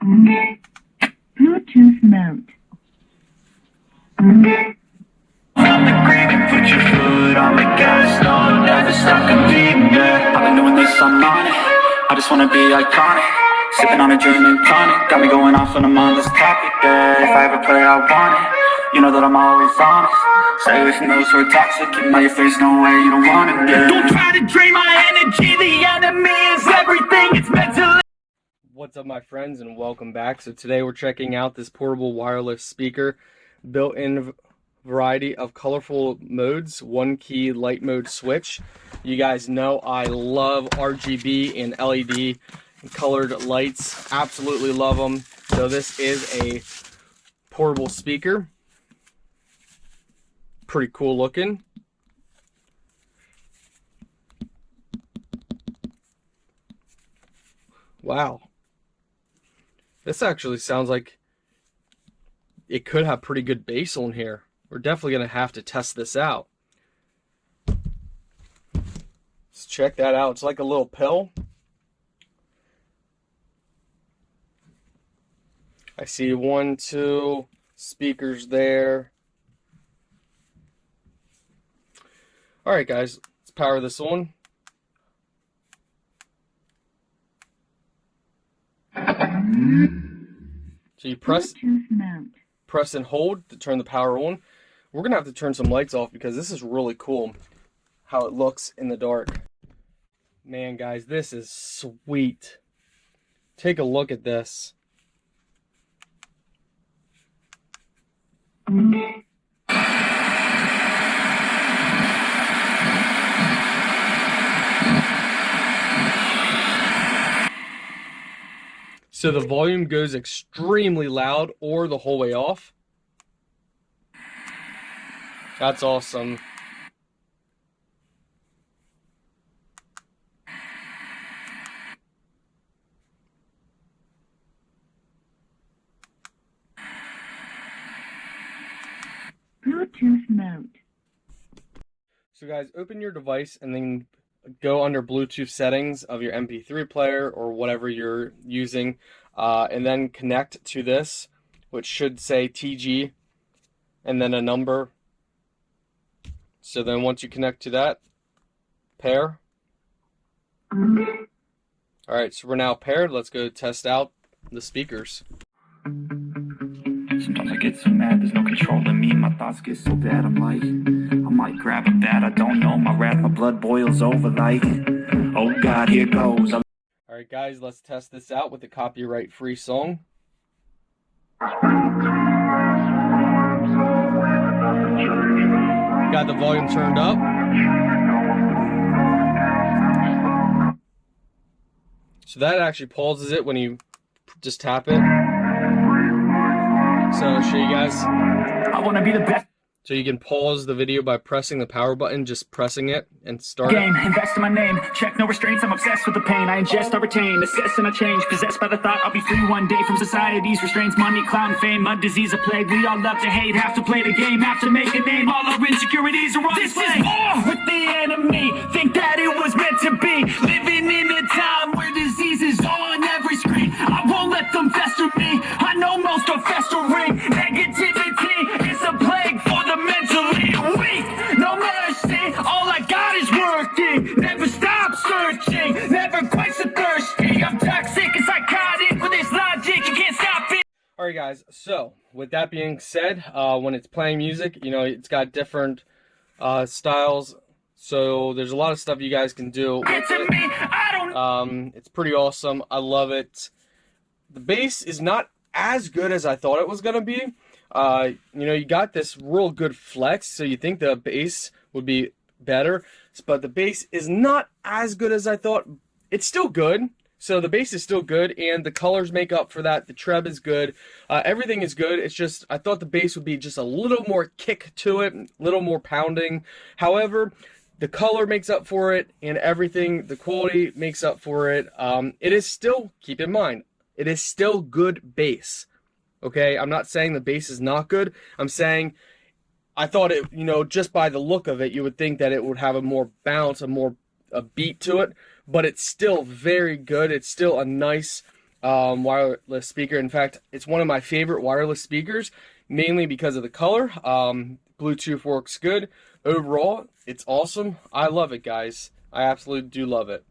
Bluetooth mode. From the grave and put your foot on the gas. No, I'll never stop competing, yeah. I've been doing this, I'm on it. I just wanna be iconic. Sipping on a gin and tonic. Got me going off when I'm on this topic, yeah. If I ever play, I want it. You know that I'm always honest. Stay away from those who are toxic. Keep my face, no way, you don't want it, yeah. Don't try to drain my energy. The enemy is everything. It's mentally. What's up, my friends, and welcome back. So today we're checking out this portable wireless speaker, built-in variety of colorful modes, one key light mode switch. You guys know I love RGB and LED colored lights, absolutely love them. So this is a portable speaker, pretty cool looking. Wow, this actually sounds like it could have pretty good bass on here. We're definitely going to have to test this out. Let's check that out. It's like a little pill. I see 1, 2 speakers there. Alright guys, let's power this on. So you press and hold to turn the power on. We're gonna have to turn some lights off because this is really cool how it looks in the dark. Man, guys, this is sweet. Take a look at this. So the volume goes extremely loud or the whole way off. That's awesome. Bluetooth mode. So guys, open your device and then go under Bluetooth settings of your MP3 player or whatever you're using, and then connect to this, which should say TG and then a number. So then once you connect to that, pair. Alright, so we're now paired. Let's go test out the speakers. Sometimes I get so mad, there's no controlling me. My thoughts get so bad, I'm like, I might grab a bat, I don't know. My wrath, my blood boils over like, oh God, here goes. Alright guys, let's test this out with a copyright-free song. Got the volume turned up. So that actually pauses it when you just tap it. So I'll show you guys. I want to be the best. So you can pause the video by pressing the power button, just pressing it and start Game, invest in my name, check no restraints, I'm obsessed with the pain, I ingest, I retain, assess and I change, possessed by the thought I'll be free one day from society's restraints, money, clown, fame, mud, disease, a plague, we all love to hate, have to play the game, have to make a name, all our insecurities are on display. This is war with the enemy, think that it was meant to be, living in a time where disease is on every screen, I won't let them fester me, I know most are festering, negativity is a plague for the mentally weak, no mercy, all I got is working, never stop searching, never quite so thirsty, I'm toxic and psychotic with this logic, you can't stop it. Alright guys, so with that being said, when it's playing music, you know, it's got different styles, so there's a lot of stuff you guys can do with it. It's pretty awesome, I love it. The bass is not as good as I thought it was going to be. You know, you got this real good flex, so you think the bass would be better, but the bass is not as good as I thought. It's still good, so the bass is still good, and the colors make up for that. The treb is good, everything is good. It's just I thought the bass would be just a little more kick to it, a little more pounding. However, the color makes up for it, and everything, the quality makes up for it. It is still, keep in mind, it is still good bass. Okay, I'm not saying the bass is not good. I'm saying I thought it, you know, just by the look of it, you would think that it would have a more bounce, a beat to it, but it's still very good. It's still a nice wireless speaker. In fact, it's one of my favorite wireless speakers, mainly because of the color. Bluetooth works good. Overall, it's awesome. I love it, guys. I absolutely do love it.